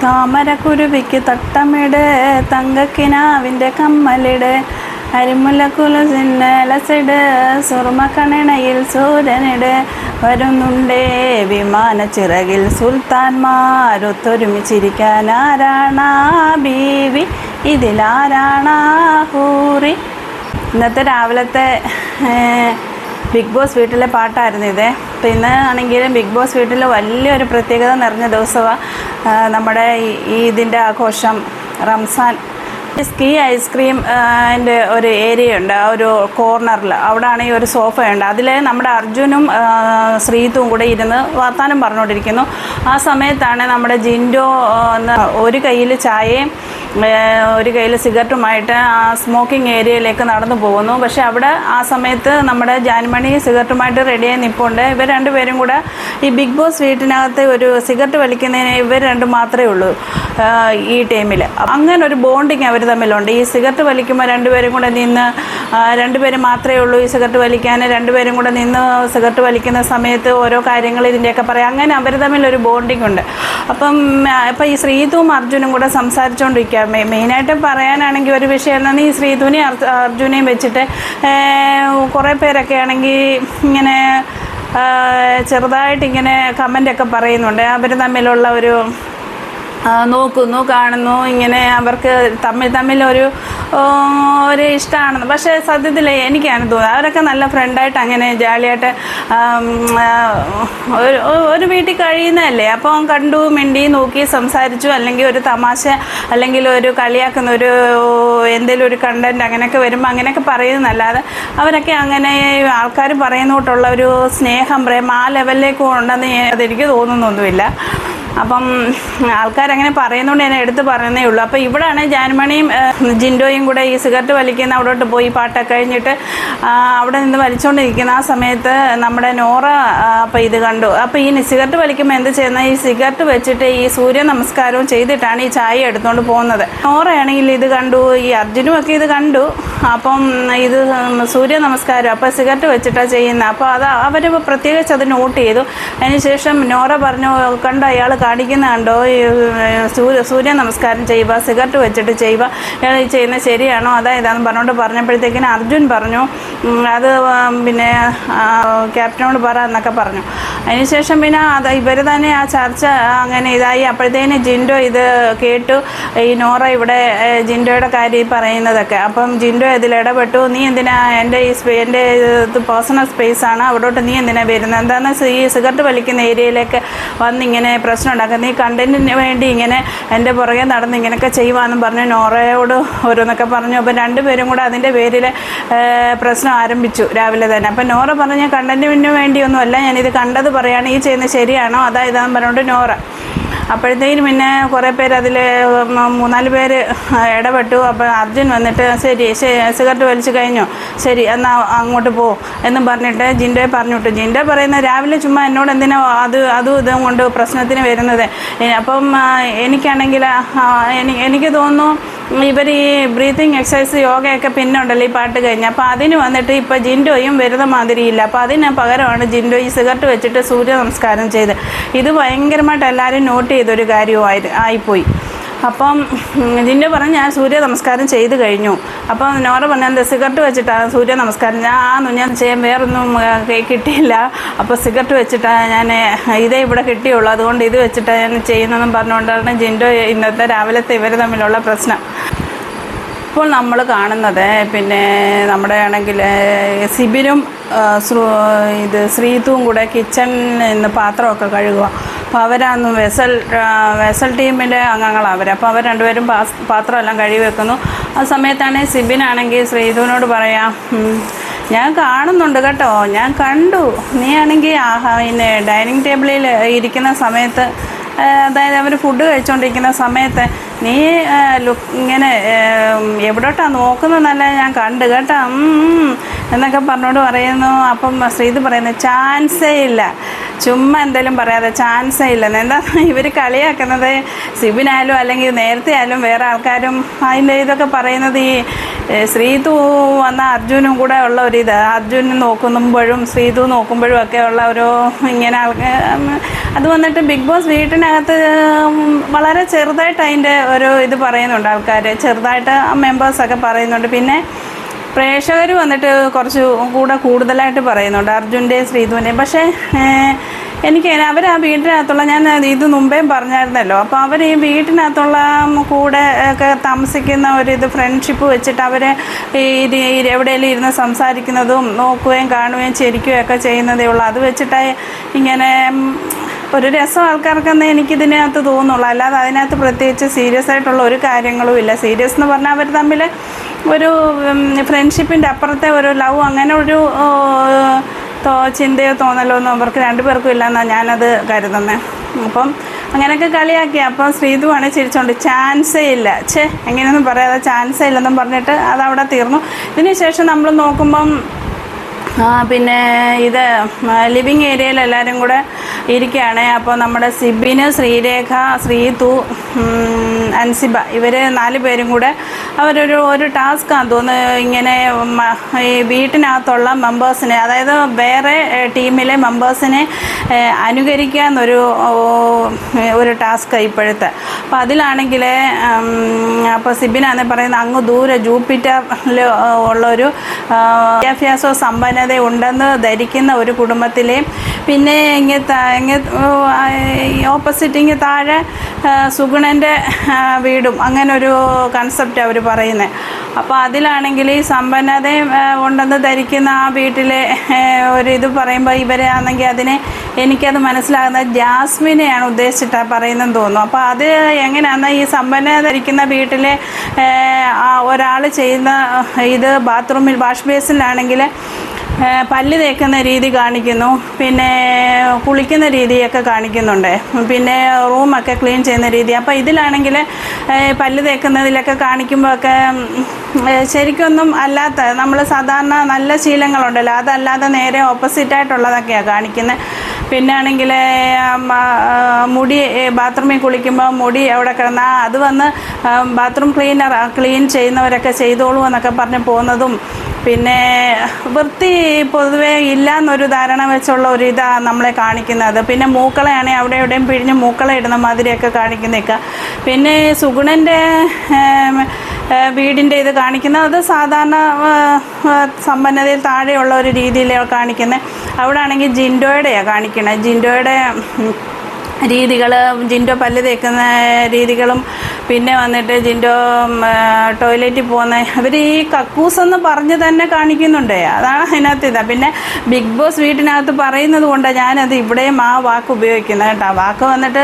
താമരക്കുരുവിക്ക് തട്ടമിട്, തങ്കക്കിനാവിൻ്റെ കമ്മലിട്, അരിമുല്ലക്കുലസിട്, സുറുമക്കണിണയിൽ സൂര്യനിട്, വരുന്നുണ്ടേ വിമാനച്ചിറകിൽ സുൽത്താൻമാരൊത്തൊരുമിച്ചിരിക്കാൻ, ആരാണാ ബീവി, ഇതിലാരാണാ ഹൂറി. ഇന്നത്തെ രാവിലത്തെ big boss വീട്ടിലെ പാട്ടായിരുന്നു ഇത്. അപ്പോൾ ഇന്ന് ആണെങ്കിലും ബിഗ് ബോസ് വീട്ടിൽ വലിയൊരു പ്രത്യേകത നിറഞ്ഞ ദിവസമാണ്. നമ്മുടെ ഈ ഇതിൻ്റെ ആഘോഷം റംസാൻ. സ്കീ ഐസ്ക്രീം ൻ്റെ ഒരു ഏരിയ ഉണ്ട്, ആ ഒരു കോർണറിൽ. അവിടെ ആണെങ്കിൽ ഒരു സോഫയുണ്ട്. അതിൽ നമ്മുടെ അർജുനും ശ്രീതും കൂടെ ഇരുന്ന് വർത്താനം പറഞ്ഞുകൊണ്ടിരിക്കുന്നു. ആ സമയത്താണ് നമ്മുടെ ജിൻഡോ ഒരു കയ്യിൽ ചായയും ഒരു കയ്യിൽ സിഗരറ്റുമായിട്ട് ആ സ്മോക്കിംഗ് ഏരിയയിലേക്ക് നടന്നു പോകുന്നു. പക്ഷെ അവിടെ ആ സമയത്ത് നമ്മുടെ ജാൻമണി സിഗരറ്റുമായിട്ട് റെഡിയായി നിൽപ്പുണ്ട്. ഇവർ രണ്ടുപേരും കൂടെ ഈ ബിഗ് ബോസ് വീട്ടിനകത്ത് ഒരു സിഗരറ്റ് വലിക്കുന്നതിന് ഇവർ രണ്ടും മാത്രമേ ഉള്ളൂ ഈ ടൈമിൽ. അങ്ങനെ ഒരു ബോണ്ടിങ് അവർ തമ്മിലുണ്ട്. ഈ സിഗരറ്റ് വലിക്കുമ്പോൾ രണ്ടുപേരും കൂടെ നിന്ന്, രണ്ടുപേരും മാത്രമേ ഉള്ളൂ ഈ സിഗരറ്റ് വലിക്കാൻ, രണ്ടുപേരും കൂടെ നിന്ന് സിഗരറ്റ് വലിക്കുന്ന സമയത്ത് ഓരോ കാര്യങ്ങൾ ഇതിൻ്റെയൊക്കെ പറയാം. അങ്ങനെ അവർ തമ്മിലൊരു ബോണ്ടിങ് ഉണ്ട്. അപ്പം ഈ ശ്രീതുവും അർജുനും കൂടെ സംസാരിച്ചുകൊണ്ടിരിക്കുക. മെയിനായിട്ട് പറയാനാണെങ്കിൽ ഒരു വിഷയം എന്നാൽ ഈ ശ്രീതുവിനെയും അർജുനെയും വെച്ചിട്ട് കുറേ പേരൊക്കെ ആണെങ്കിൽ ഇങ്ങനെ ചെറുതായിട്ടിങ്ങനെ കമൻ്റൊക്കെ പറയുന്നുണ്ട്. അവർ തമ്മിലുള്ള ഒരു നോക്കുന്നു, കാണുന്നു, ഇങ്ങനെ അവർക്ക് തമ്മിലൊരു ഇഷ്ടമാണെന്ന്. പക്ഷേ സത്യത്തിൽ എനിക്കാണ് തോന്നുന്നത് അവരൊക്കെ നല്ല ഫ്രണ്ടായിട്ട് അങ്ങനെ ജാളിയായിട്ട് ഒരു വീട്ടിൽ കഴിയുന്നതല്ലേ. അപ്പോൾ കണ്ടു, മിണ്ടി, നോക്കി, സംസാരിച്ചു, അല്ലെങ്കിൽ ഒരു തമാശ, അല്ലെങ്കിൽ ഒരു കളിയാക്കുന്ന ഒരു എന്തെങ്കിലും ഒരു കണ്ടൻറ്റ് അങ്ങനെയൊക്കെ വരുമ്പോൾ അങ്ങനെയൊക്കെ പറയുന്നതല്ലാതെ അവരൊക്കെ അങ്ങനെ ആൾക്കാർ പറയുന്നോട്ടുള്ള ഒരു സ്നേഹം, പ്രേമം ആ ലെവലിലേക്ക് ഉണ്ടെന്ന് അതെനിക്ക് തോന്നുന്നൊന്നുമില്ല. അപ്പം ആൾക്കാരങ്ങനെ പറയുന്നതുകൊണ്ട് ഞാൻ എടുത്ത് പറയുന്നേ ഉള്ളൂ. അപ്പോൾ ഇവിടെയാണ് ജാൻമണിയും ജിൻഡോയും കൂടെ ഈ സിഗരറ്റ് വലിക്കുന്ന അവിടോട്ട് പോയി പാട്ടൊക്കെ കഴിഞ്ഞിട്ട് അവിടെ നിന്ന് വലിച്ചുകൊണ്ടിരിക്കുന്ന ആ സമയത്ത് നമ്മുടെ നോറ അപ്പോൾ ഇത് കണ്ടു. അപ്പോൾ ഈ സിഗരറ്റ് വലിക്കുമ്പോൾ എന്ത് ചെയ്യുന്നത്, ഈ സിഗരറ്റ് വെച്ചിട്ട് ഈ സൂര്യ നമസ്കാരവും ചെയ്തിട്ടാണ് ഈ ചായ എടുത്തുകൊണ്ട് പോകുന്നത്. നോറയാണെങ്കിൽ ഇത് കണ്ടു, ഈ അർജുനും ഒക്കെ ഇത് കണ്ടു. അപ്പം ഇത് സൂര്യ നമസ്കാരം അപ്പോൾ സിഗരറ്റ് വെച്ചിട്ടാണ് ചെയ്യുന്നത്. അപ്പോൾ അത് അവർ പ്രത്യേകിച്ച് അത് നോട്ട് ചെയ്തു. അതിനുശേഷം നോറ പറഞ്ഞു, കണ്ടോ അയാൾ കാണിക്കുന്ന കണ്ടോ, സൂര്യ നമസ്കാരം ചെയ്യുക, സിഗരറ്റ് വെച്ചിട്ട് ചെയ്യുക, ഇയാൾ ഈ ചെയ്യുന്നത് ശരിയാണോ അതാ ഇതാന്ന് പറഞ്ഞുകൊണ്ട് പറഞ്ഞപ്പോഴത്തേക്കിന് അർജുൻ പറഞ്ഞു അത് പിന്നെ ക്യാപ്റ്റനോട് പറ എന്നൊക്കെ പറഞ്ഞു. അതിനുശേഷം പിന്നെ അത് ഇവർ തന്നെ ആ ചർച്ച അങ്ങനെ ഇതായി. അപ്പോഴത്തേന് ജിൻഡോ ഇത് കേട്ടു, ഈ നോറ ഇവിടെ ജിൻഡോയുടെ കാര്യം പറയുന്നതൊക്കെ. അപ്പം ജിൻഡോ ഇതിൽ ഇടപെട്ടു. നീ എന്തിനാ എൻ്റെ ഇത് പേഴ്സണൽ സ്പേസാണ്, അവിടോട്ട് നീ എന്തിനാ വരുന്നത്, എന്താണെന്ന് ഈ സിഗരറ്റ് വലിക്കുന്ന ഏരിയയിലേക്ക് വന്നിങ്ങനെ പ്രശ്നം ഉണ്ടാക്കുക, നീ കണ്ടന്റിന് വേണ്ടി ഇങ്ങനെ എൻ്റെ പുറകെ നടന്ന് ഇങ്ങനെയൊക്കെ ചെയ്യുവാന്നും പറഞ്ഞ് നോറയോട് ഓരോന്നൊക്കെ പറഞ്ഞു. അപ്പം രണ്ടുപേരും കൂടെ അതിൻ്റെ പേരിൽ പ്രശ്നം ആരംഭിച്ചു രാവിലെ തന്നെ. അപ്പം നോറ പറഞ്ഞ കണ്ടന്റിന് വേണ്ടിയൊന്നുമല്ല, ഞാനിത് കണ്ടത് പറയാണ്, ഈ ചെയ്യുന്നത് ശരിയാണോ അതാ ഇതാന്ന് പറഞ്ഞുകൊണ്ട് നോറ. അപ്പോഴത്തേക്കും പിന്നെ കുറേ പേര് അതിൽ 3-4 പേര് ഇടപെട്ടു. അപ്പോൾ അർജുൻ വന്നിട്ട് ശരി സിഗരറ്റ് വലിച്ചു കഴിഞ്ഞു, ശരി എന്നാൽ അങ്ങോട്ട് പോ എന്നും പറഞ്ഞിട്ട് ജിൻഡോയെ പറഞ്ഞു വിട്ടു. ജിൻഡോ പറയുന്നത് രാവിലെ ചുമ്മാ എന്നോട് എന്തിനാ അതും ഇതും കൊണ്ട് പ്രശ്നത്തിന് വരുന്നത്. അപ്പം എനിക്കാണെങ്കിൽ എനിക്ക് തോന്നുന്നു ഇവർ ഈ ബ്രീത്തിങ് എക്സസൈസ് യോഗയൊക്കെ പിന്നെ ഉണ്ടല്ലോ ഈ പാട്ട് കഴിഞ്ഞ്. അപ്പോൾ അതിന് വന്നിട്ട് ഇപ്പോൾ ജിൻഡോയും വരുന്ന മാതിരിയില്ല. അപ്പോൾ അതിന് പകരമാണ് ജിൻഡോ ഈ സിഗരറ്റ് വെച്ചിട്ട് സൂര്യ നമസ്കാരം ചെയ്ത്. ഇത് ഭയങ്കരമായിട്ട് എല്ലാവരും നോട്ട് ചെയ്തൊരു കാര്യമായിപ്പോയി. അപ്പം ജിൻഡോ പറഞ്ഞു ഞാൻ സൂര്യ നമസ്കാരം ചെയ്ത് കഴിഞ്ഞു. അപ്പം നോറ പറഞ്ഞു എന്താ സിഗരറ്റ് വെച്ചിട്ടാണ് സൂര്യ നമസ്കാരം, ഞാൻ ചെയ്യാൻ വേറൊന്നും കിട്ടിയില്ല, അപ്പോൾ സിഗരറ്റ് വെച്ചിട്ടാണ് ഞാൻ ഇതേ ഇവിടെ കിട്ടിയുള്ളൂ, അതുകൊണ്ട് ഇത് വെച്ചിട്ടാണ് ഞാൻ ചെയ്യുന്നതെന്നും പറഞ്ഞുകൊണ്ടാണ് ജിൻഡോ ഇന്നത്തെ രാവിലത്തെ ഇവർ തമ്മിലുള്ള പ്രശ്നം. ഇപ്പോൾ നമ്മൾ കാണുന്നത് പിന്നെ നമ്മുടെ ആണെങ്കിൽ സിബിനും ശ്രീതുവും കൂടെ കിച്ചണിൽ നിന്ന് പാത്രമൊക്കെ കഴുകുക. അപ്പോൾ അവരാന്ന് വെസൽ ടീമിൻ്റെ അംഗങ്ങളാണ് അവർ. അപ്പോൾ അവർ രണ്ടുപേരും പാത്രമെല്ലാം കഴുകി വെക്കുന്നു. ആ സമയത്താണ് സിബിനാണെങ്കിൽ ശ്രീതുവിനോട് പറയാം, ഞാൻ കാണുന്നുണ്ട് കേട്ടോ, ഞാൻ കണ്ടു, നീ ആണെങ്കിൽ പിന്നെ ഡൈനിങ് ടേബിളിൽ ഇരിക്കുന്ന സമയത്ത്, അതായത് അവർ ഫുഡ് കഴിച്ചുകൊണ്ടിരിക്കുന്ന സമയത്ത് നീ ഇങ്ങനെ എവിടോട്ടാണ് നോക്കുന്നതെന്നല്ല ഞാൻ കണ്ടു കേട്ടോ എന്നൊക്കെ പറഞ്ഞോട് പറയുന്നു. അപ്പം ശ്രീത് പറയുന്നത് ചാൻസേ ഇല്ല, ചുമ്മാ എന്തെങ്കിലും പറയാതെ ചാൻസേ ഇല്ലെന്ന്. എന്താ ഇവർ കളിയാക്കുന്നത്, സിബിനായാലും അല്ലെങ്കിൽ നേരത്തെ ആയാലും വേറെ ആൾക്കാരും അതിൻ്റെ ഇതൊക്കെ പറയുന്നത് ശ്രീതു വന്ന അർജുനും കൂടെ ഉള്ള ഒരിത്, അർജുൻ നോക്കുമ്പോഴും ശ്രീതു നോക്കുമ്പോഴും ഒക്കെ ഉള്ള ഒരു ഇങ്ങനെ അത് വന്നിട്ട് ബിഗ് ബോസ് വീട്ടിനകത്ത് വളരെ ചെറുതായിട്ട് അതിൻ്റെ ഒരു ഇത് പറയുന്നുണ്ട് ആൾക്കാർ, ചെറുതായിട്ട് മെമ്പേഴ്സൊക്കെ പറയുന്നുണ്ട്. പിന്നെ പ്രേക്ഷകർ വന്നിട്ട് കുറച്ച് കൂടുതലായിട്ട് പറയുന്നുണ്ട് അർജുൻ്റെയും ശ്രീതുവിൻ്റെയും. പക്ഷേ എനിക്ക് അവർ ആ വീട്ടിനകത്തുള്ള, ഞാൻ ഇത് മുമ്പേ പറഞ്ഞായിരുന്നല്ലോ, അപ്പോൾ അവർ ഈ വീട്ടിനകത്തുള്ള കൂടെ ഒക്കെ താമസിക്കുന്ന ഒരിത് ഫ്രണ്ട്ഷിപ്പ് വെച്ചിട്ട് അവർ എവിടെയെങ്കിലും ഇരുന്ന് സംസാരിക്കുന്നതും നോക്കുകയും കാണുകയും ചിരിക്കുകയും ഒക്കെ ചെയ്യുന്നതേ ഉള്ളൂ. അത് വെച്ചിട്ട് ഇങ്ങനെ ഒരു രസം ആൾക്കാർക്കെന്ന് എനിക്കിതിനകത്ത് തോന്നുള്ളൂ. അല്ലാതെ അതിനകത്ത് പ്രത്യേകിച്ച് സീരിയസ് ആയിട്ടുള്ള ഒരു കാര്യങ്ങളും ഇല്ല. സീരിയസ് എന്ന് പറഞ്ഞാൽ അവർ തമ്മിൽ ഒരു ഫ്രണ്ട്ഷിപ്പിൻ്റെ അപ്പുറത്തെ ഒരു ലവ്, അങ്ങനെ ഒരു ചിന്തയോ തോന്നലോ ഒന്നും അവർക്ക് രണ്ടുപേർക്കും ഇല്ലെന്നാണ് ഞാനത് കരുതുന്നത്. അപ്പം അങ്ങനെയൊക്കെ കളിയാക്കി. അപ്പം ശ്രീതുവാണ് ചിരിച്ചോണ്ട് ചാൻസേ ഇല്ല, എങ്ങനെയൊന്നും പറയാതെ ചാൻസേ ഇല്ലെന്നും പറഞ്ഞിട്ട് അതവിടെ തീർന്നു. ഇതിന് ശേഷം നമ്മൾ നോക്കുമ്പം പിന്നെ ഇത് ലിവിങ് ഏരിയയിൽ എല്ലാവരും കൂടെ ഇരിക്കുകയാണ്. അപ്പോൾ നമ്മുടെ സിബിന്, ശ്രീരേഖ, ശ്രീതു, അൻസിബ ഇവർ 4 പേരും കൂടെ ഒരു ടാസ്ക്കാന്ന് തോന്നുന്നു. ഇങ്ങനെ ഈ വീട്ടിനകത്തുള്ള മെമ്പേഴ്സിനെ, അതായത് വേറെ ടീമിലെ മെമ്പേഴ്സിനെ അനുകരിക്കാന്നൊരു ടാസ്ക്കാണ് ഇപ്പോഴത്തെ. അപ്പോൾ അതിലാണെങ്കിൽ അപ്പോൾ സിബിനാന്ന് പറയുന്നത് അങ്ങ് ദൂരെ ജൂപ്പിറ്ററിൽ ഉള്ളൊരു വിദ്യാഭ്യാസ സമ്പന്നത ഉണ്ടെന്ന് ധരിക്കുന്ന ഒരു കുടുംബത്തിലെ, പിന്നെ ഓപ്പോസിറ്റ് ഇങ്ങ് താഴെ സുഗുണൻ്റെ വീടും, അങ്ങനെ ഒരു കൺസെപ്റ്റ് അവർ പറയുന്നത്. അപ്പോൾ അതിലാണെങ്കിൽ ഈ സമ്പന്നത ഉണ്ടെന്ന് ധരിക്കുന്ന ആ വീട്ടിലെ ഒരിത് പറയുമ്പോൾ ഇവരാണെങ്കിൽ എനിക്കത് മനസ്സിലാകുന്നത് ജാസ്മിനെയാണ് ഉദ്ദേശിച്ചിട്ടാണ് പറയുന്നതെന്ന് തോന്നുന്നു. അപ്പോൾ അത് എങ്ങനെയാണെന്ന് ഈ സമ്പന്നത ധരിക്കുന്ന വീട്ടിലെ ഒരാൾ ചെയ്യുന്ന ഇത് ബാത്റൂമിൽ വാഷ് ബേസിലാണെങ്കിൽ പല്ല് തേക്കുന്ന രീതി കാണിക്കുന്നു, പിന്നെ കുളിക്കുന്ന രീതിയൊക്കെ കാണിക്കുന്നുണ്ട്, പിന്നെ റൂമൊക്കെ ക്ലീൻ ചെയ്യുന്ന രീതി. അപ്പോൾ ഇതിലാണെങ്കിൽ പല്ല് തേക്കുന്നതിലൊക്കെ കാണിക്കുമ്പോഴൊക്കെ ശരിക്കൊന്നും അല്ലാത്ത, നമ്മൾ സാധാരണ നല്ല ശീലങ്ങളുണ്ടല്ലോ അതല്ലാതെ നേരെ ഓപ്പോസിറ്റായിട്ടുള്ളതൊക്കെയാണ് കാണിക്കുന്നത്. പിന്നെ ആണെങ്കിൽ മുടി ബാത്റൂമിൽ കുളിക്കുമ്പോൾ മുടി അവിടെ കിടന്നാൽ അത് വന്ന് ബാത്റൂം ക്ലീൻ ചെയ്യുന്നവരൊക്കെ ചെയ്തോളൂ എന്നൊക്കെ പറഞ്ഞ് പോകുന്നതും, പിന്നെ വൃത്തി പൊതുവേ ഇല്ല എന്നൊരു ധാരണ വെച്ചുള്ള ഒരു ഇതാണ് നമ്മളെ കാണിക്കുന്നത്. പിന്നെ മൂക്കളയാണെങ്കിൽ അവിടെ എവിടെയും പിഴിഞ്ഞ് മൂക്കള ഇടുന്ന മാതിരിയൊക്കെ കാണിക്കുന്നേക്കുക. പിന്നെ സുഗുണൻ്റെ വീടിൻ്റെ ഇത് കാണിക്കുന്നത് അത് സാധാരണ സമ്പന്നതയിൽ താഴെയുള്ള ഒരു രീതിയിലാണ് കാണിക്കുന്നത്. അവിടെ ആണെങ്കിൽ ജിൻഡോയുടെയാണ് കാണിക്കുന്നത്. ജിൻഡോയുടെ രീതികൾ, ജിൻഡോ പല്ല് തേക്കുന്ന രീതികളും, പിന്നെ വന്നിട്ട് ജിൻഡോ ടോയ്ലറ്റിൽ പോകുന്ന, അവർ ഈ കക്കൂസ് എന്ന് പറഞ്ഞ് തന്നെ കാണിക്കുന്നുണ്ട്. അതാണ് അതിനകത്ത് ഇതാണ്. പിന്നെ ബിഗ് ബോസ് വീട്ടിനകത്ത് പറയുന്നത് കൊണ്ടാണ് ഞാനത് ഇവിടെയും ആ വാക്ക് ഉപയോഗിക്കുന്നത് കേട്ടോ. വാക്ക് വന്നിട്ട്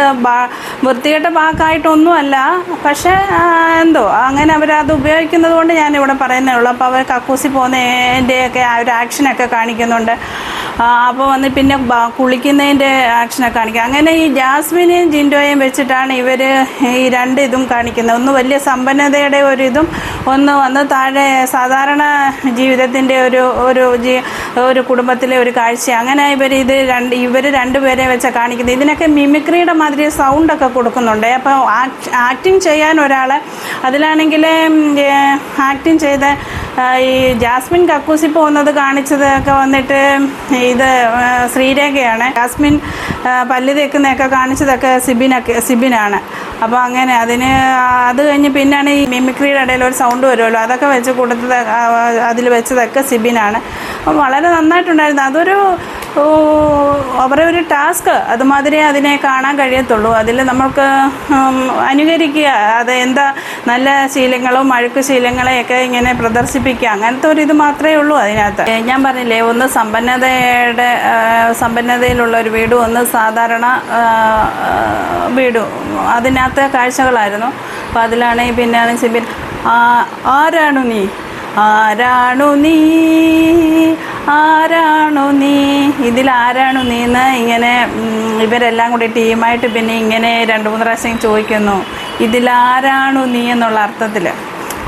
വൃത്തികെട്ട വാക്കായിട്ടൊന്നുമല്ല, പക്ഷേ എന്തോ അങ്ങനെ അവരത് ഉപയോഗിക്കുന്നത് കൊണ്ട് ഞാനിവിടെ പറയുന്നേ ഉള്ളൂ. അപ്പോൾ അവർ കക്കൂസിൽ പോകുന്നതിൻ്റെയൊക്കെ ആ ഒരു ആക്ഷനൊക്കെ കാണിക്കുന്നുണ്ട്. അപ്പോൾ വന്ന് പിന്നെ കുളിക്കുന്നതിൻ്റെ ആക്ഷനൊക്കെ കാണിക്കുക. അങ്ങനെ ഈ ജാസ്മിനെയും ജിൻഡോയും വെച്ചിട്ടാണ് ഇവർ ഈ 2 ഇതും കാണിക്കുന്നത്. ഒന്ന് വലിയ സമ്പന്നതയുടെ ഒരിതും, ഒന്ന് വന്ന് താഴെ സാധാരണ ജീവിതത്തിൻ്റെ ഒരു കുടുംബത്തിലെ ഒരു കാഴ്ച. അങ്ങനെ ഇവർ 2 പേരെ വെച്ചാണ് കാണിക്കുന്നത്. ഇതിനൊക്കെ മിമിക്രിയുടെ മാതിരി സൗണ്ടൊക്കെ കൊടുക്കുന്നുണ്ട്. അപ്പോൾ ആക്ടിങ് ചെയ്യാൻ ഒരാൾ, അതിലാണെങ്കിൽ ആക്ടിങ് ചെയ്ത ഈ ജാസ്മിൻ കക്കൂസിൽ പോകുന്നത് കാണിച്ചതൊക്കെ വന്നിട്ട് ഇത് ശ്രീരേഖയാണ്. ജാസ്മിൻ പല്ല് തേക്കുന്നതൊക്കെ കാണിച്ചതൊക്കെ സിബിനാണ്. അപ്പോൾ അങ്ങനെ അത് കഴിഞ്ഞ് പിന്നാണ് ഈ മിമിക്രിയുടെ ഇടയിൽ ഒരു സൗണ്ട് വരുമല്ലോ, അതൊക്കെ വെച്ച് കൊടുത്തത് അതിൽ വെച്ചതൊക്കെ സിബിനാണ്. അപ്പോൾ വളരെ നന്നായിട്ടുണ്ടായിരുന്നു. അതൊരു അവരെ ഒരു ടാസ്ക്, അതുമാതിരി അതിനെ കാണാൻ കഴിയത്തുള്ളൂ. അതിൽ നമുക്ക് അനുകരിക്കുക, അത് എന്താ നല്ല ശീലങ്ങളും അഴുക്ക് ശീലങ്ങളെയൊക്കെ ഇങ്ങനെ പ്രദർശിപ്പിക്കുക, അങ്ങനത്തെ ഒരു ഇത് മാത്രമേ ഉള്ളൂ അതിനകത്ത്. ഞാൻ പറഞ്ഞില്ലേ, ഒന്ന് സമ്പന്നതയിലുള്ള ഒരു വീടും ഒന്ന് സാധാരണ വീടും, അതിനകത്തെ കാഴ്ചകളായിരുന്നു. അപ്പോൾ അതിലാണെങ്കിൽ പിന്നെയാണ് സിബിൻ ആരാണു നീ, ആരാണു നീ, ആരാണു നീ, ഇതിലാരാണു നീ എന്ന് ഇങ്ങനെ ഇവരെല്ലാം കൂടി ടീമായിട്ട് പിന്നെ ഇങ്ങനെ 2-3 പ്രാവശ്യം ചോദിക്കുന്നു, ഇതിലാരാണു നീ എന്നുള്ള അർത്ഥത്തിൽ.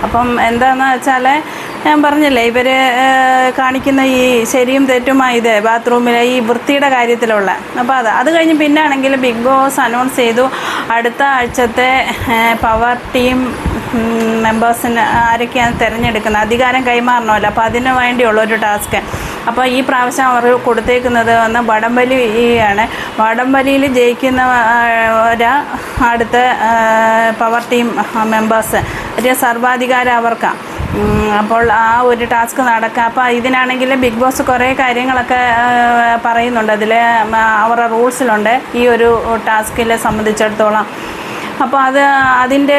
അപ്പം എന്താണെന്ന് വെച്ചാൽ ഞാൻ പറഞ്ഞില്ലേ, ഇവർ കാണിക്കുന്ന ഈ ശരിയും തെറ്റുമായി ഇത് ബാത്റൂമിലെ ഈ വൃത്തിയുടെ കാര്യത്തിലുള്ള. അപ്പോൾ അത് കഴിഞ്ഞ് പിന്നെ ആണെങ്കിൽ ബിഗ് ബോസ് അനൗൺസ് ചെയ്തു അടുത്ത ആഴ്ചത്തെ പവർ ടീം മെമ്പേഴ്സിന് ആരൊക്കെയാണ് തിരഞ്ഞെടുക്കുന്നത്, അധികാരം കൈമാറണമല്ലോ. അപ്പോൾ അതിന് വേണ്ടിയുള്ള ഒരു ടാസ്ക്. അപ്പോൾ ഈ പ്രാവശ്യം അവർ കൊടുത്തേക്കുന്നത് വടംവലിയാണ്. വടംവലിയിൽ ജയിക്കുന്ന അടുത്ത പവർ ടീം മെമ്പേഴ്സ് ഒരു സർവാധികാരം അവർക്കാണ്. അപ്പോൾ ആ ഒരു ടാസ്ക് നടക്കുക. അപ്പോൾ ഇതിനാണെങ്കിൽ ബിഗ് ബോസ് കുറേ കാര്യങ്ങളൊക്കെ പറയുന്നുണ്ട്, അതിൽ അവരുടെ റൂൾസിലുണ്ട് ഈ ഒരു ടാസ്കിനെ സംബന്ധിച്ചിടത്തോളം. അപ്പോൾ അതിൻ്റെ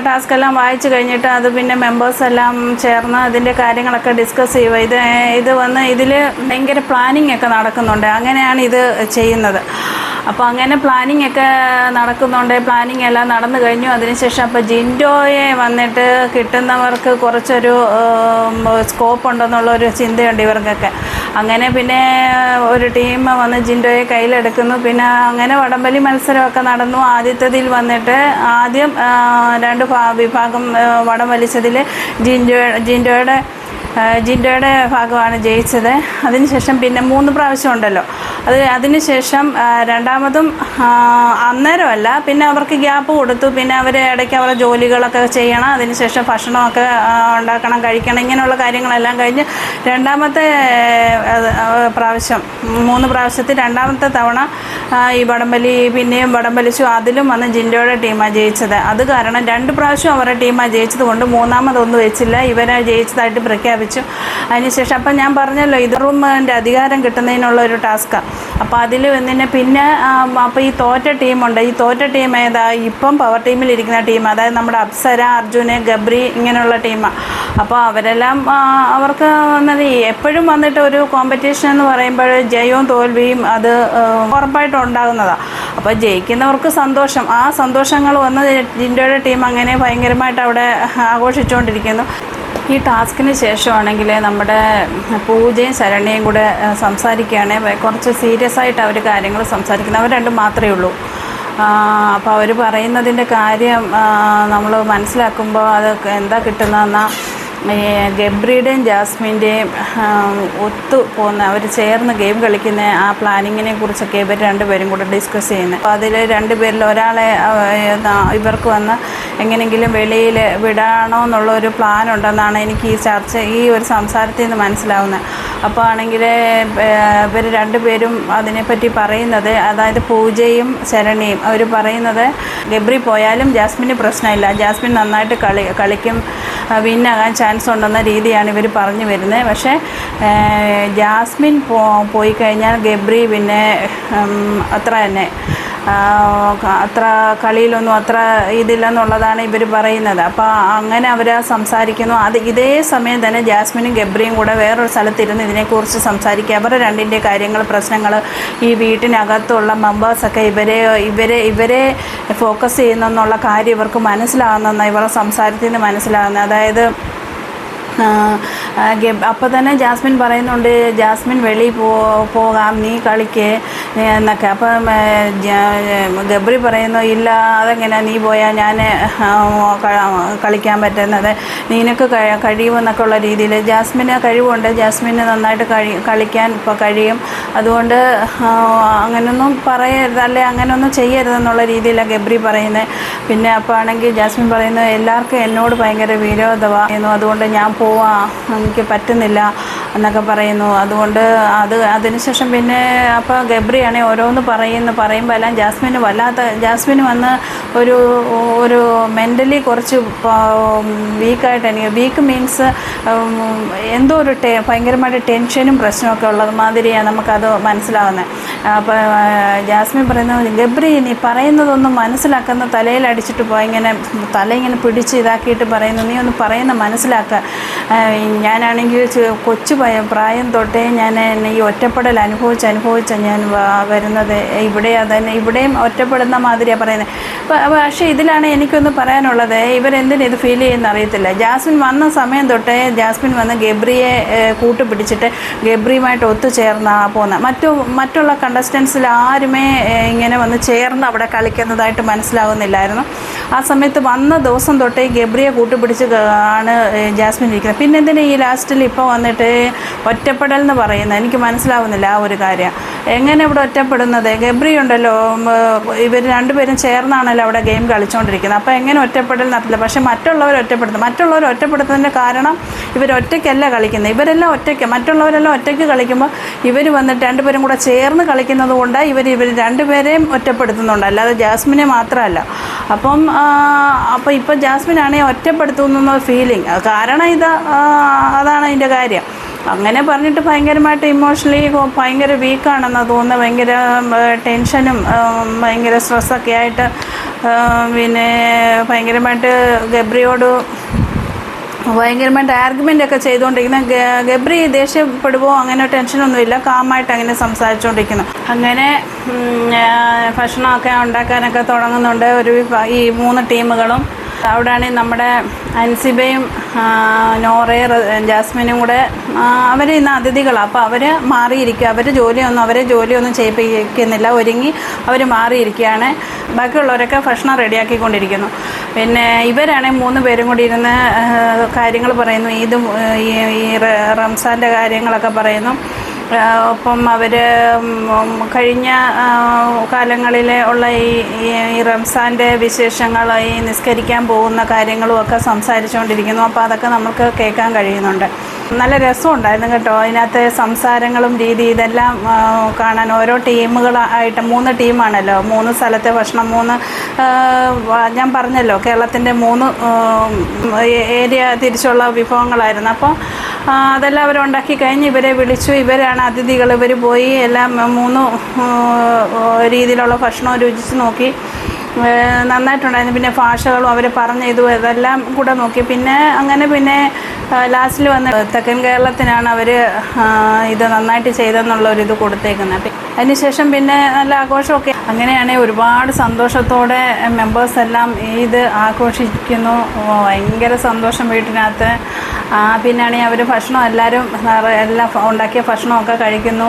ടാസ്കെല്ലാം വായിച്ചു കഴിഞ്ഞിട്ട് അത് പിന്നെ മെമ്പേഴ്സെല്ലാം ചേർന്ന് അതിൻ്റെ കാര്യങ്ങളൊക്കെ ഡിസ്കസ് ചെയ്യുക. ഇതിൽ ഭയങ്കര പ്ലാനിങ് ഒക്കെ നടക്കുന്നുണ്ട്. അങ്ങനെയാണ് ഇത് ചെയ്യുന്നത്. അപ്പോൾ അങ്ങനെ പ്ലാനിങ് ഒക്കെ നടക്കുന്നുണ്ട്. പ്ലാനിങ് എല്ലാം നടന്നു കഴിഞ്ഞു. അതിനുശേഷം അപ്പോൾ ജിൻഡോയെ വന്നിട്ട് കിട്ടുന്നവർക്ക് കുറച്ചൊരു സ്കോപ്പ് ഉണ്ടെന്നുള്ളൊരു ചിന്തയുണ്ട് ഇവർക്കൊക്കെ. അങ്ങനെ പിന്നെ ഒരു ടീം വന്ന് ജിൻഡോയെ കയ്യിലെടുക്കുന്നു. പിന്നെ അങ്ങനെ വടംവലി മത്സരമൊക്കെ നടന്നു. ആദ്യത്തേതിൽ വന്നിട്ട് ആദ്യം 2 വിഭാഗം വടം വലിച്ചതിൽ ജിൻഡോയുടെ ഭാഗമാണ് ജയിച്ചത്. അതിനുശേഷം പിന്നെ 3 പ്രാവശ്യം ഉണ്ടല്ലോ. അതിനുശേഷം രണ്ടാമതും അന്നേരമല്ല, പിന്നെ അവർക്ക് ഗ്യാപ്പ് കൊടുത്തു. പിന്നെ അവർ ഇടയ്ക്ക് അവരുടെ ജോലികളൊക്കെ ചെയ്യണം. അതിനുശേഷം ഭക്ഷണമൊക്കെ ഉണ്ടാക്കണം, കഴിക്കണം. ഇങ്ങനെയുള്ള കാര്യങ്ങളെല്ലാം കഴിഞ്ഞ് രണ്ടാമത്തെ പ്രാവശ്യം 3 പ്രാവശ്യത്തിൽ രണ്ടാമത്തെ തവണ ഈ വടംവലി പിന്നെയും വടം വലിച്ചു. അതിലും വന്ന് ജിൻഡോയുടെ ടീമാണ് ജയിച്ചത്. അത് കാരണം 2 പ്രാവശ്യം അവരുടെ ടീമാണ് ജയിച്ചത് കൊണ്ട് മൂന്നാമതൊന്നും വെച്ചില്ല, ഇവരെ ജയിച്ചതായിട്ട് പ്രഖ്യാപിച്ചു. അതിനുശേഷം അപ്പം ഞാൻ പറഞ്ഞല്ലോ ഇത് റൂമിൻ്റെ അധികാരം കിട്ടുന്നതിനുള്ള ഒരു ടാസ്ക്കാണ്. അപ്പോൾ അതിൽ പിന്നെ അപ്പോൾ ഈ തോറ്റ ടീമുണ്ട്. ഈ തോറ്റ ടീം ഏതാ? ഇപ്പം പവർ ടീമിലിരിക്കുന്ന ടീം, അതായത് നമ്മുടെ അപ്സര, അർജുന്, ഗബ്രി ഇങ്ങനെയുള്ള ടീമാണ്. അപ്പോൾ അവരെല്ലാം അവർക്ക് എപ്പോഴും വന്നിട്ട് ഒരു കോമ്പറ്റീഷൻ എന്ന് പറയുമ്പോൾ ജയവും തോൽവിയും അത് ഉറപ്പായിട്ടും ഉണ്ടാകുന്നതാണ്. അപ്പോൾ ജയിക്കുന്നവർക്ക് സന്തോഷം. ആ സന്തോഷങ്ങൾ വന്ന് ജിൻഡോയുടെ ടീം അങ്ങനെ ഭയങ്കരമായിട്ട് അവിടെ ആഘോഷിച്ചുകൊണ്ടിരിക്കുന്നു. ഈ ടാസ്കിന് ശേഷമാണെങ്കിൽ നമ്മുടെ പൂജയും ശരണ്യയും കൂടെ സംസാരിക്കുകയാണെങ്കിൽ കുറച്ച് സീരിയസ് ആയിട്ട് അവർ കാര്യങ്ങൾ സംസാരിക്കുന്നത്. അവർ രണ്ടും മാത്രമേ ഉള്ളൂ. അപ്പോൾ അവർ പറയുന്നതിൻ്റെ കാര്യം നമ്മൾ മനസ്സിലാക്കുമ്പോൾ അത് എന്താ കിട്ടുന്നതെന്നാൽ ഗബ്രിയുടെയും ജാസ്മിൻ്റെയും ഒത്തു പോകുന്ന അവർ ചേർന്ന് ഗെയിം കളിക്കുന്ന ആ പ്ലാനിങ്ങിനെ കുറിച്ചൊക്കെ ഇവർ രണ്ടുപേരും കൂടെ ഡിസ്കസ് ചെയ്യുന്നത്. അപ്പോൾ അതിൽ രണ്ടുപേരിൽ ഒരാളെ ഇവർക്ക് വന്ന് എങ്ങനെയെങ്കിലും വെളിയിൽ വിടണോ എന്നുള്ളൊരു പ്ലാൻ ഉണ്ടെന്നാണ് എനിക്ക് ഈ ഒരു സംസാരത്തിൽ നിന്ന് മനസ്സിലാവുന്നത്. അപ്പോൾ ആണെങ്കിൽ ഇവർ രണ്ടുപേരും അതിനെപ്പറ്റി പറയുന്നത്, അതായത് പൂജയും ശരണ്യയും അവർ പറയുന്നത് ഗബ്രി പോയാലും ജാസ്മിന് പ്രശ്നമില്ല, ജാസ്മിൻ നന്നായിട്ട് കളിക്കും, വിന്നാകാൻ ചാൻസ് ഉണ്ടെന്ന രീതിയാണ് ഇവർ പറഞ്ഞു വരുന്നത്. പക്ഷേ ജാസ്മിൻ പോയി കഴിഞ്ഞാൽ ഗബ്രി പിന്നെ അത്ര കളിയിലൊന്നും അത്ര ഇതില്ലെന്നുള്ളതാണ് ഇവർ പറയുന്നത്. അപ്പോൾ അങ്ങനെ അവർ സംസാരിക്കുന്നു. ഇതേ സമയം തന്നെ ജാസ്മിനും ഗബ്രിയും കൂടെ വേറൊരു സ്ഥലത്തിരുന്ന് ഇതിനെക്കുറിച്ച് സംസാരിക്കുക. അവരുടെ രണ്ടിൻ്റെ കാര്യങ്ങൾ, പ്രശ്നങ്ങൾ, ഈ വീട്ടിനകത്തുള്ള മെമ്പേഴ്സൊക്കെ ഇവരെ ഫോക്കസ് ചെയ്യുന്നെന്നുള്ള കാര്യം ഇവർക്ക് മനസ്സിലാകുന്ന ഇവരുടെ സംസാരത്തിൽ നിന്ന് മനസ്സിലാകുന്നത്. അതായത് അപ്പോൾ തന്നെ ജാസ്മിൻ പറയുന്നുണ്ട്, ജാസ്മിൻ വെളിയിൽ പോകാം, നീ കളിക്കേ എന്നൊക്കെ. അപ്പം ഗബ്രി പറയുന്നു, ഇല്ല അതെങ്ങനെ നീ പോയാൽ ഞാൻ കളിക്കാൻ പറ്റുന്നത്, നിനക്ക് കഴിയുമെന്നൊക്കെ ഉള്ള രീതിയിൽ. ജാസ്മിന് കഴിവുണ്ട്, ജാസ്മിന് നന്നായിട്ട് കളിക്കാൻ ഇപ്പോൾ കഴിയും, അതുകൊണ്ട് അങ്ങനെയൊന്നും പറയരുത്, അല്ലെ അങ്ങനെയൊന്നും ചെയ്യരുതെന്നുള്ള രീതിയിലാണ് ഗബ്രി പറയുന്നത്. പിന്നെ അപ്പോൾ ആണെങ്കിൽ ജാസ്മിൻ പറയുന്നത്, എല്ലാവർക്കും എന്നോട് ഭയങ്കര വിരോധമായിരുന്നു, അതുകൊണ്ട് ഞാൻ എനിക്ക് പറ്റുന്നില്ല എന്നൊക്കെ പറയുന്നു. അതുകൊണ്ട് അതിനുശേഷം പിന്നെ അപ്പോൾ ഗബ്രിയാണെങ്കിൽ ഓരോന്ന് പറയുമ്പോൾ എല്ലാം ജാസ്മിന് വന്ന് ഒരു മെൻ്റലി കുറച്ച് വീക്കായിട്ട്, എനിക്ക് വീക്ക് മീൻസ് എന്തോ ഒരു ഭയങ്കരമായിട്ട് ടെൻഷനും പ്രശ്നമൊക്കെ ഉള്ളത് മാതിരിയാണ് നമുക്കത് മനസ്സിലാവുന്നത്. അപ്പോൾ ജാസ്മിൻ പറയുന്നത്, ഗബ്രി നീ പറയുന്നതൊന്നും മനസ്സിലാക്കുന്ന, തലയിലടിച്ചിട്ട് ഇങ്ങനെ തല പിടിച്ച് ഇതാക്കിയിട്ട് പറയുന്നു, നീ ഒന്ന് പറയുന്ന മനസ്സിലാക്കുക. ഞാനാണെങ്കിൽ കൊച്ചു പ്രായം തൊട്ടേ ഞാൻ ഈ ഒറ്റപ്പെടൽ അനുഭവിച്ച ഞാൻ വരുന്നത്, ഇവിടെയും ഒറ്റപ്പെടുന്ന മാതിരിയാണ് പറയുന്നത്. പക്ഷേ ഇതിലാണ് എനിക്കൊന്ന് പറയാനുള്ളത്, ഇവരെന്തിനും ഇത് ഫീൽ ചെയ്യുന്ന അറിയത്തില്ല. ജാസ്മിൻ വന്ന സമയം തൊട്ടേ ജാസ്മിൻ വന്ന് ഗബ്രിയെ കൂട്ടുപിടിച്ചിട്ട് ഗബ്രിയുമായിട്ട് ഒത്തുചേർന്നാണ് പോകുന്നത്. മറ്റുള്ള കണ്ടസ്റ്റൻസിൽ ആരുമേ ഇങ്ങനെ വന്ന് ചേർന്ന് അവിടെ കളിക്കുന്നതായിട്ട് മനസ്സിലാവുന്നില്ലായിരുന്നു. ആ സമയത്ത് വന്ന ദിവസം തൊട്ടേ ഗബ്രിയെ കൂട്ടുപിടിച്ച് ആണ് ജാസ്മിൻ ഇരിക്കുന്നത്. പിന്നെ എന്തിനാ ഈ ലാസ്റ്റിൽ ഇപ്പോൾ വന്നിട്ട് ഒറ്റപ്പെടൽ എന്ന് പറയുന്നത്? എനിക്ക് മനസ്സിലാവുന്നില്ല ആ ഒരു കാര്യം. എങ്ങനെ ഇവിടെ ഒറ്റപ്പെടുന്നത്? ഗബ്രി ഉണ്ടല്ലോ, ഇവർ രണ്ടുപേരും ചേർന്നാണല്ലോ അവിടെ ഗെയിം കളിച്ചുകൊണ്ടിരിക്കുന്നത്. അപ്പോൾ എങ്ങനെ ഒറ്റപ്പെടൽ നടത്തില്ല? പക്ഷേ മറ്റുള്ളവർ ഒറ്റപ്പെടുത്തുന്നതിൻ്റെ കാരണം ഇവർ ഒറ്റയ്ക്കല്ല കളിക്കുന്നത്. ഇവരെല്ലാം ഒറ്റയ്ക്ക്, മറ്റുള്ളവരെല്ലാം ഒറ്റയ്ക്ക് കളിക്കുമ്പോൾ ഇവർ വന്നിട്ട് രണ്ടുപേരും കൂടെ ചേർന്ന് കളിക്കുന്നത് കൊണ്ട് ഇവർ രണ്ടുപേരെയും ഒറ്റപ്പെടുത്തുന്നുണ്ട്, അല്ലാതെ ജാസ്മിനെ മാത്രമല്ല. അപ്പോൾ ഇപ്പോൾ ജാസ്മിനാണെങ്കിൽ ഒറ്റപ്പെടുത്തുന്ന ഫീലിംഗ്. കാരണം അതാണ് അതിൻ്റെ കാര്യം. അങ്ങനെ പറഞ്ഞിട്ട് ഭയങ്കരമായിട്ട് ഇമോഷണലി ഭയങ്കര വീക്കാണെന്ന് തോന്നുന്നത്. ഭയങ്കര ടെൻഷനും ഭയങ്കര സ്ട്രെസ്സൊക്കെ ആയിട്ട് പിന്നെ ഭയങ്കരമായിട്ട് ഗബ്രിയോട് ഭയങ്കരമായിട്ട് ആർഗ്യുമെൻ്റൊക്കെ ചെയ്തുകൊണ്ടിരിക്കുന്ന ഗബ്രി ദേഷ്യപ്പെടുവോ അങ്ങനെ ടെൻഷനൊന്നുമില്ല, കാമായിട്ട് അങ്ങനെ സംസാരിച്ചുകൊണ്ടിരിക്കുന്നു. അങ്ങനെ ഭക്ഷണമൊക്കെ ഉണ്ടാക്കാനൊക്കെ തുടങ്ങുന്നുണ്ട് ഈ 3 ടീമുകളും. അവിടെയാണെങ്കിൽ നമ്മുടെ അൻസിബയും നോറയും ജാസ്മിനും കൂടെ അവർ ഇന്ന് അതിഥികളാണ്. അപ്പോൾ അവർ മാറിയിരിക്കുക. അവരെ ജോലിയൊന്നും ചെയ്യിപ്പിക്കുന്നില്ല, ഒരുങ്ങി അവർ മാറിയിരിക്കുകയാണ്. ബാക്കിയുള്ളവരൊക്കെ ഭക്ഷണം റെഡിയാക്കിക്കൊണ്ടിരിക്കുന്നു. പിന്നെ ഇവരാണെങ്കിൽ 3 പേരും കൂടി ഇരുന്ന് കാര്യങ്ങൾ പറയുന്നു. ഈ റംസാൻ്റെ കാര്യങ്ങളൊക്കെ പറയുന്നു. ഒപ്പം അവർ കഴിഞ്ഞ കാലങ്ങളിലെ ഉള്ള ഈ റംസാൻ്റെ വിശേഷങ്ങൾ, ഈ നിസ്കരിക്കാൻ പോകുന്ന കാര്യങ്ങളും ഒക്കെ സംസാരിച്ചുകൊണ്ടിരിക്കുന്നു. അപ്പോൾ അതൊക്കെ നമുക്ക് കേൾക്കാൻ കഴിയുന്നുണ്ട്. നല്ല രസമുണ്ടായിരുന്നു കേട്ടോ. അതിനകത്ത് സംസാരങ്ങളും ഇതെല്ലാം കാണാൻ. ഓരോ ടീമുകളായിട്ട് 3 ടീമാണല്ലോ, 3 സ്ഥലത്തെ ഭക്ഷണം, 3 ഞാൻ പറഞ്ഞല്ലോ കേരളത്തിൻ്റെ 3 ഏരിയ തിരിച്ചുള്ള വിഭവങ്ങളായിരുന്നു. അപ്പോൾ അതെല്ലാം അവരുണ്ടാക്കി കഴിഞ്ഞ് ഇവരെ വിളിച്ചു. ഇവരാണ് അതിഥികൾ. ഇവർ പോയി എല്ലാം 3 രീതിയിലുള്ള ഭക്ഷണം രുചിച്ച് നോക്കി. നന്നായിട്ടുണ്ടായിരുന്നു. പിന്നെ ഭാഷകളും അവർ പറഞ്ഞ ഇതെല്ലാം കൂടെ നോക്കി. പിന്നെ ലാസ്റ്റിൽ വന്ന് തെക്കൻ കേരളത്തിനാണ് അവർ ഇത് നന്നായിട്ട് ചെയ്തെന്നുള്ളൊരിത് കൊടുത്തേക്കുന്നത്. അതിനുശേഷം പിന്നെ നല്ല ആഘോഷമൊക്കെ. അങ്ങനെയാണെങ്കിൽ ഒരുപാട് സന്തോഷത്തോടെ മെമ്പേഴ്സ് എല്ലാം ഇത് ആഘോഷിക്കുന്നു. ഭയങ്കര സന്തോഷം വീട്ടിനകത്ത്. പിന്നെയാണെങ്കിൽ അവർ ഭക്ഷണം എല്ലാം ഉണ്ടാക്കിയ ഭക്ഷണമൊക്കെ കഴിക്കുന്നു.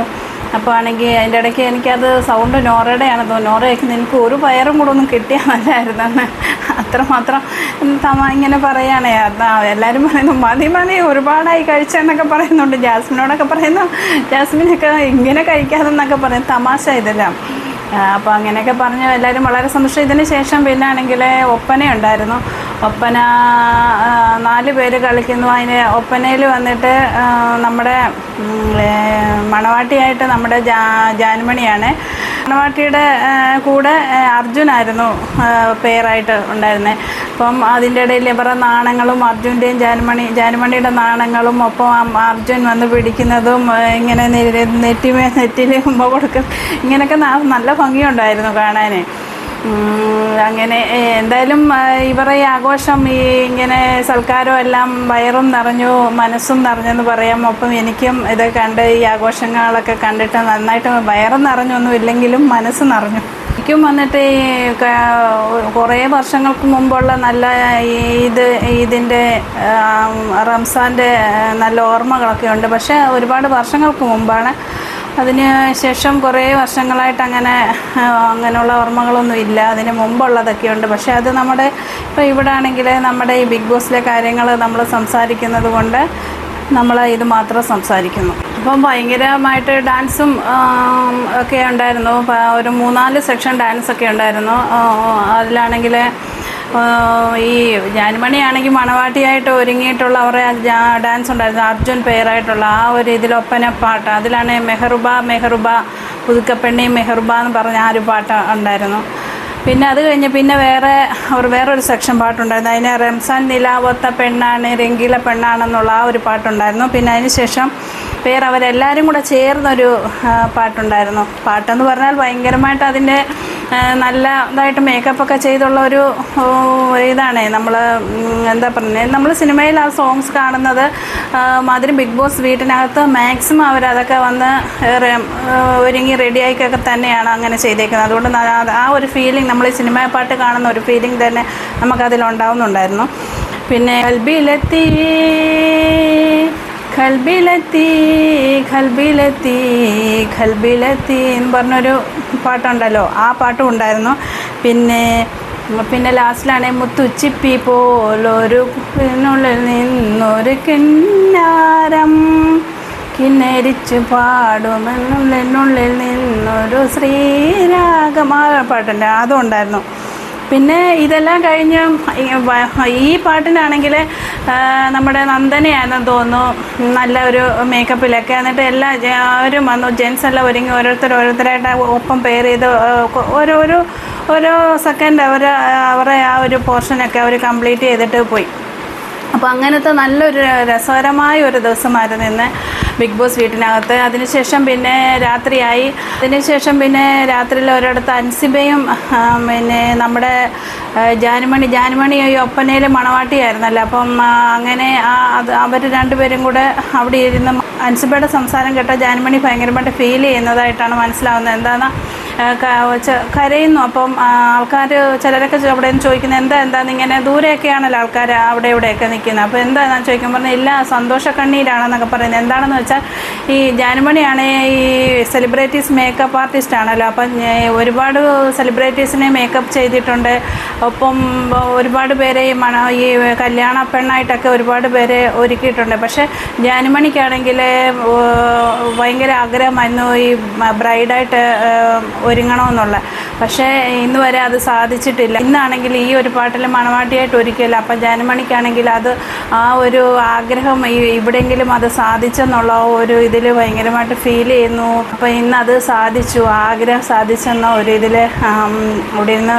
അപ്പോൾ ആണെങ്കിൽ അതിൻ്റെ ഇടയ്ക്ക് എനിക്കത് സൗണ്ട് നോറയുടെയാണ് തോന്നുന്നു. നോറയൊക്കെ നിനക്ക് ഒരു പയറും കൂടെ ഒന്നും കിട്ടിയാൽ നല്ലതായിരുന്നെന്ന് അത്രമാത്രം ഇങ്ങനെ പറയുകയാണേ. എല്ലാവരും പറയുന്നു മതി ഒരുപാടായി കഴിച്ചെന്നൊക്കെ പറയുന്നുണ്ട്. ജാസ്മിനോടൊക്കെ പറയുന്നു, ജാസ്മിനൊക്കെ ഇങ്ങനെ കഴിക്കാതെന്നൊക്കെ പറയും. തമാശ ഇതെല്ലാം. അപ്പോൾ അങ്ങനെയൊക്കെ പറഞ്ഞ് എല്ലാവരും വളരെ സന്തോഷം. ഇതിന് ശേഷം പിന്നെ ആണെങ്കിൽ ഒപ്പനയുണ്ടായിരുന്നു. ഒപ്പന 4 പേര് കളിക്കുന്നു. അതിന് ഒപ്പനയിൽ വന്നിട്ട് നമ്മുടെ മണവാട്ടിയായിട്ട് നമ്മുടെ ജാൻമണിയാണ്. മണവാട്ടിയുടെ കൂടെ അർജുനായിരുന്നു പേരായിട്ട് ഉണ്ടായിരുന്നത്. അപ്പം അതിൻ്റെ ഇടയിൽ ഇവരുടെ നാണങ്ങളും അർജുൻ്റെയും ജാൻമണിയുടെ നാണങ്ങളും, ഒപ്പം അർജുൻ വന്ന് പിടിക്കുന്നതും, ഇങ്ങനെ നെറ്റിയിൽ ഉമ്മ കൊടുക്കും, ഇങ്ങനെയൊക്കെ നല്ല ഭംഗിയുണ്ടായിരുന്നു കാണാൻ. അങ്ങനെ എന്തായാലും ഇവരുടെ ഈ ആഘോഷം, ഇങ്ങനെ സൽക്കാരം എല്ലാം വയറും നിറഞ്ഞു മനസ്സും നിറഞ്ഞെന്ന് പറയാം. ഒപ്പം എനിക്കും ഇത് കണ്ട് ഈ ആഘോഷങ്ങളൊക്കെ കണ്ടിട്ട് നന്നായിട്ട് വയറും നിറഞ്ഞൊന്നും ഇല്ലെങ്കിലും മനസ്സ് നിറഞ്ഞു. എനിക്കും വന്നിട്ട് കുറേ വർഷങ്ങൾക്ക് മുമ്പുള്ള നല്ല ഇതിൻ്റെ റംസാൻ്റെ നല്ല ഓർമ്മകളൊക്കെ ഉണ്ട്. പക്ഷേ ഒരുപാട് വർഷങ്ങൾക്ക് മുമ്പാണ്. അതിന് ശേഷം കുറേ വർഷങ്ങളായിട്ട് അങ്ങനെയുള്ള ഓർമ്മകളൊന്നും ഇല്ല. അതിന് മുമ്പുള്ളതൊക്കെ ഉണ്ട്. പക്ഷേ അത് ഇപ്പോൾ ഇവിടെ ആണെങ്കിൽ നമ്മുടെ ഈ ബിഗ് ബോസിലെ കാര്യങ്ങൾ നമ്മൾ സംസാരിക്കുന്നത് കൊണ്ട് നമ്മൾ ഇത് മാത്രം സംസാരിക്കുന്നു. അപ്പം ഭയങ്കരമായിട്ട് ഡാൻസും ഒക്കെ ഉണ്ടായിരുന്നു. ഒരു 3-4 സെക്ഷൻ ഡാൻസൊക്കെ ഉണ്ടായിരുന്നു. അതിലാണെങ്കിൽ ഈ ജാൻമണിയാണെങ്കിൽ മണവാട്ടിയായിട്ട് ഒരുങ്ങിയിട്ടുള്ള അവരുടെ ഡാൻസ് ഉണ്ടായിരുന്നു. അർജുൻ പേരായിട്ടുള്ള ആ ഒരു ഇതിലൊപ്പന പാട്ട്. അതിലാണ് മെഹറുബ പുതുക്കപ്പെണ്ണി മെഹറുബ എന്ന് പറഞ്ഞ ആ ഒരു പാട്ട് ഉണ്ടായിരുന്നു. പിന്നെ അത് കഴിഞ്ഞ് വേറൊരു സെക്ഷൻ പാട്ടുണ്ടായിരുന്നു. അതിന് റംസാൻ നിലാവൊത്ത പെണ്ണാണ് രംഗീല പെണ്ണാണെന്നുള്ള ആ ഒരു പാട്ടുണ്ടായിരുന്നു. പിന്നെ അതിന് ശേഷം അവരെല്ലാവരും കൂടെ ചേർന്നൊരു പാട്ടുണ്ടായിരുന്നു. പാട്ടെന്ന് പറഞ്ഞാൽ ഭയങ്കരമായിട്ട് അതിൻ്റെ നല്ല ഇതായിട്ട് മേക്കപ്പൊക്കെ ചെയ്തുള്ള ഒരു ഇതാണ്. എന്താ പറയുന്നത്, നമ്മൾ സിനിമയിൽ ആ സോങ്സ് കാണുന്നത് മാതിരി ബിഗ് ബോസ് വീട്ടിനകത്ത് മാക്സിമം അവരതൊക്കെ വന്ന് ഒരുങ്ങി റെഡിയായിക്കൊക്കെ തന്നെയാണ് അങ്ങനെ ചെയ്തേക്കുന്നത്. അതുകൊണ്ട് ആ ഒരു ഫീലിംഗ്, നമ്മൾ ഈ സിനിമ പാട്ട് കാണുന്ന ഒരു ഫീലിംഗ് തന്നെ നമുക്കതിലുണ്ടാവുന്നുണ്ടായിരുന്നു. പിന്നെ ഖൽബിലെത്തി എന്ന് പറഞ്ഞൊരു പാട്ടുണ്ടല്ലോ, ആ പാട്ടും ഉണ്ടായിരുന്നു. പിന്നെ പിന്നെ ലാസ്റ്റിലാണെങ്കിൽ മുത്തുച്ചിപ്പി പോലൊരു കുപ്പിനുള്ളിൽ നിന്നൊരു കിന്നാരം കിന്നരിച്ചു പാടുമെന്നുള്ളിനുള്ളിൽ നിന്നൊരു ശ്രീരാഗമാ പാട്ടുണ്ട്, അതും ഉണ്ടായിരുന്നു. പിന്നെ ഇതെല്ലാം കഴിഞ്ഞ് ഈ പാട്ടിനാണെങ്കിൽ നമ്മുടെ നന്ദനയാണെന്ന് തോന്നുന്നു നല്ല ഒരു മേക്കപ്പിലൊക്കെ. എന്നിട്ട് എല്ലാവരും വന്നു, ജെൻസ് എല്ലാം ഒരുങ്ങി ഓരോരുത്തരായിട്ട് ഒപ്പം പെയർ ചെയ്ത് ഓരോ സെക്കൻഡ് അവരെ ആ ഒരു പോർഷനൊക്കെ അവർ കംപ്ലീറ്റ് ചെയ്തിട്ട് പോയി. അപ്പോൾ അങ്ങനത്തെ നല്ലൊരു രസകരമായ ഒരു ദിവസമായിരുന്നു ഇന്ന് ബിഗ് ബോസ് വീട്ടിനകത്ത്. അതിനുശേഷം പിന്നെ രാത്രിയായി. പിന്നെ രാത്രിയിൽ ഒരിടത്ത് അൻസിബയും പിന്നെ നമ്മുടെ ജാനുമണി ഈ ഒപ്പനയിൽ മണവാട്ടിയായിരുന്നല്ലോ. അപ്പം അങ്ങനെ അവർ രണ്ടുപേരും കൂടെ അവിടെ ഇരുന്ന് അൻസിബയുടെ സംസാരം കേട്ട ജാനുമണി ഭയങ്കരമായിട്ട് ഫീൽ ചെയ്യുന്നതായിട്ടാണ് മനസ്സിലാവുന്നത്. എന്താണ് കരയുന്നു. അപ്പം ആൾക്കാർ ചിലരൊക്കെ അവിടെ നിന്ന് ചോദിക്കുന്നത് എന്താന്ന് ഇങ്ങനെ ദൂരെയൊക്കെയാണല്ലോ ആൾക്കാർ അവിടെ ഇവിടെയൊക്കെ നിൽക്കുന്നത്. അപ്പോൾ എന്താണെന്ന് ചോദിക്കാൻ പറഞ്ഞാൽ ഇല്ല സന്തോഷക്കണ്ണീരാണെന്നൊക്കെ പറയുന്നത്. എന്താണെന്ന് വെച്ചാൽ ഈ ജാനുമണിയാണ് ഈ സെലിബ്രിറ്റീസ് മേക്കപ്പ് ആർട്ടിസ്റ്റ് ആണല്ലോ. അപ്പം ഒരുപാട് സെലിബ്രിറ്റീസിനെ മേക്കപ്പ് ചെയ്തിട്ടുണ്ട്. ഒപ്പം ഒരുപാട് പേരെ ഈ കല്യാണ പെണ്ണായിട്ടൊക്കെ ഒരുപാട് പേരെ ഒരുക്കിയിട്ടുണ്ട്. പക്ഷേ ജാനുമണിക്കാണെങ്കിൽ ഭയങ്കര ആഗ്രഹമായിരുന്നു ഈ ബ്രൈഡായിട്ട് ഒരുങ്ങണമെന്നുള്ള. പക്ഷേ ഇന്ന് വരെ അത് സാധിച്ചിട്ടില്ല. ഇന്നാണെങ്കിൽ ഈ ഒരു പാട്ടിൽ മണവാട്ടിയായിട്ട് ഒരുക്കിയല്ല. അപ്പം ജാനുമണിക്കാണെങ്കിൽ അത് ആ ഒരു ആഗ്രഹം ഇവിടെയെങ്കിലും അത് സാധിച്ചെന്നുള്ള ഒരു ഇതിൽ ഭയങ്കരമായിട്ട് ഫീൽ ചെയ്യുന്നു. അപ്പം ഇന്നത് സാധിച്ചു, ആഗ്രഹം സാധിച്ചെന്ന ഒരു ഇതിൽ ഇവിടെ നിന്ന്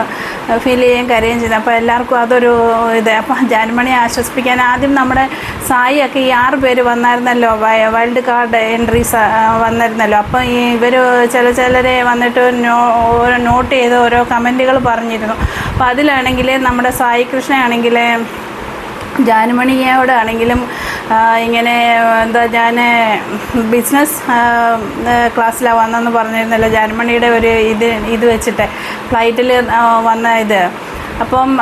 ഫീൽ ചെയ്യുകയും കരയുകയും ചെയ്യുന്നു. അപ്പോൾ എല്ലാവർക്കും അതൊരു ഇത്. അപ്പം ജാനുമണിയെ ആശ്വസിപ്പിക്കാൻ ആദ്യം നമ്മുടെ സായിയൊക്കെ ഈ 6 പേര് വന്നായിരുന്നല്ലോ, വൈൽഡ് കാർഡ് എൻട്രീസ് വന്നിരുന്നല്ലോ. അപ്പം ഇവർ ചിലരെ വന്നിട്ട് നോട്ട് ചെയ്ത് ഓരോ കമൻറ്റുകൾ പറഞ്ഞിരുന്നു. അപ്പോൾ അതിലാണെങ്കിൽ നമ്മുടെ സായി കൃഷ്ണയാണെങ്കിൽ ജാനുമണിയോടാണെങ്കിലും ഇങ്ങനെ ഞാൻ ബിസിനസ് ക്ലാസ്സിലാണ് വന്നതെന്ന് പറഞ്ഞിരുന്നല്ലോ, ജാനുമണിയുടെ ഒരു ഇത് വെച്ചിട്ട് ഫ്ലൈറ്റിൽ വന്ന ഇത്. അപ്പം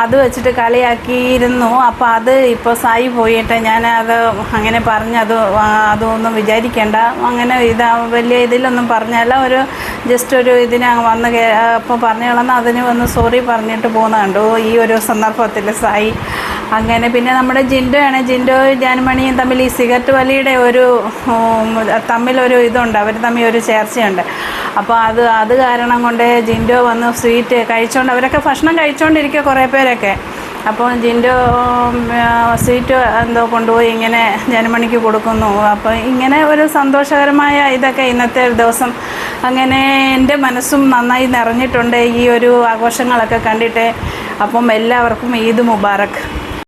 അത് വെച്ചിട്ട് കളിയാക്കിയിരുന്നു. അപ്പോൾ അത് ഇപ്പോൾ സായി പോയിട്ട് ഞാനത് അങ്ങനെ അതൊന്നും വിചാരിക്കേണ്ട, അങ്ങനെ വലിയ ഇതിലൊന്നും പറഞ്ഞല്ല, ഒരു ജസ്റ്റ് ഒരു ഇതിന് വന്ന് അപ്പോൾ പറഞ്ഞു കളന്ന് അതിന് വന്ന് സോറി പറഞ്ഞിട്ട് പോകുന്ന കണ്ടു ഈ ഒരു സന്ദർഭത്തിൽ സായി. അങ്ങനെ പിന്നെ നമ്മുടെ ജിൻഡോ ജാനുമണിയും തമ്മിൽ ഈ സിഗരറ്റ് വലിയുടെ തമ്മിലൊരു ഇതുണ്ട്, അവർ തമ്മിൽ ഒരു ചേർച്ചയുണ്ട്. അപ്പോൾ അത് കാരണം കൊണ്ട് ജിൻഡോ വന്ന് സ്വീറ്റ് കഴിച്ചുകൊണ്ട് അവരൊക്കെ ഭക്ഷണം കഴിച്ചുകൊണ്ടിരിക്കുക കുറേ പേരൊക്കെ. അപ്പോൾ ജിൻഡോ സ്വീറ്റ് കൊണ്ടുപോയി ഇങ്ങനെ ജാനുമണിക്ക് കൊടുക്കുന്നു. അപ്പോൾ ഇങ്ങനെ ഒരു സന്തോഷകരമായ ഇതൊക്കെ ഇന്നത്തെ ദിവസം. അങ്ങനെ എൻ്റെ മനസ്സും നന്നായി നിറഞ്ഞിട്ടുണ്ട് ഈ ഒരു ആഘോഷങ്ങളൊക്കെ കണ്ടിട്ട്. അപ്പം എല്ലാവർക്കും ഈദ് മുബാറക്ക്.